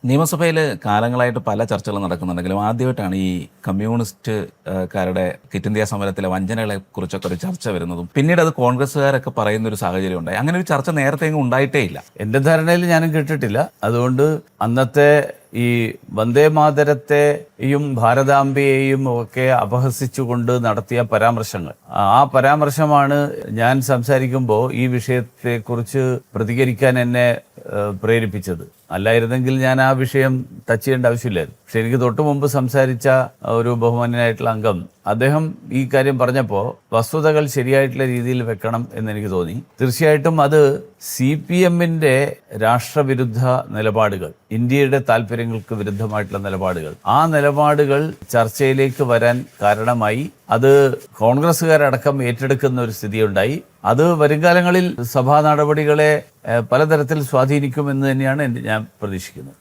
നിയമസഭയിൽ കാലങ്ങളായിട്ട് പല ചർച്ചകളും നടക്കുന്നുണ്ടെങ്കിലും ആദ്യമായിട്ടാണ് ഈ കമ്മ്യൂണിസ്റ്റുകാരുടെ ക്വിറ്റ് ഇന്ത്യ സമരത്തിലെ വഞ്ചനകളെ കുറിച്ചൊക്കെ ഒരു ചർച്ച വരുന്നതും പിന്നീട് അത് കോൺഗ്രസ്സുകാരൊക്കെ പറയുന്ന ഒരു സാഹചര്യം ഉണ്ടായി. അങ്ങനെ ഒരു ചർച്ച നേരത്തെ എങ്ങും ഉണ്ടായിട്ടേ ഇല്ല. എൻ്റെ ധാരണയിൽ ഞാനും കേട്ടിട്ടില്ല. അതുകൊണ്ട് അന്നത്തെ ഈ വന്ദേ മാതരത്തെയും ഭാരതാംബയെയും ഒക്കെ അപഹസിച്ചുകൊണ്ട് നടത്തിയ പരാമർശങ്ങൾ, ആ പരാമർശമാണ് ഞാൻ സംസാരിക്കുമ്പോൾ ഈ വിഷയത്തെക്കുറിച്ച് പ്രതികരിക്കാൻ എന്നെ പ്രേരിപ്പിച്ചത്. അല്ലായിരുന്നെങ്കിൽ ഞാൻ ആ വിഷയം ടച്ച് ചെയ്യേണ്ട ആവശ്യമില്ലായിരുന്നു. പക്ഷെ എനിക്ക് തൊട്ടു മുമ്പ് സംസാരിച്ച ഒരു ബഹുമാന്യനായിട്ടുള്ള അംഗം, അദ്ദേഹം ഈ കാര്യം പറഞ്ഞപ്പോൾ വസ്തുതകൾ ശരിയായിട്ടുള്ള രീതിയിൽ വെക്കണം എന്നെനിക്ക് തോന്നി. തീർച്ചയായിട്ടും അത് CPM-ന്റെ രാഷ്ട്രവിരുദ്ധ നിലപാടുകൾ, ഇന്ത്യയുടെ താല്പര്യങ്ങൾക്ക് വിരുദ്ധമായിട്ടുള്ള നിലപാടുകൾ, ആ നിലപാടുകൾ ചർച്ചയിലേക്ക് വരാൻ കാരണമായി. അത് കോൺഗ്രസ്സുകാരടക്കം ഏറ്റെടുക്കുന്ന ഒരു സ്ഥിതിയുണ്ടായി. അത് വരുംകാലങ്ങളിൽ സഭാ നടപടികളെ പലതരത്തിൽ സ്വാധീനിക്കുമെന്ന് തന്നെയാണ് ഞാൻ പ്രതീക്ഷിക്കുന്നത്.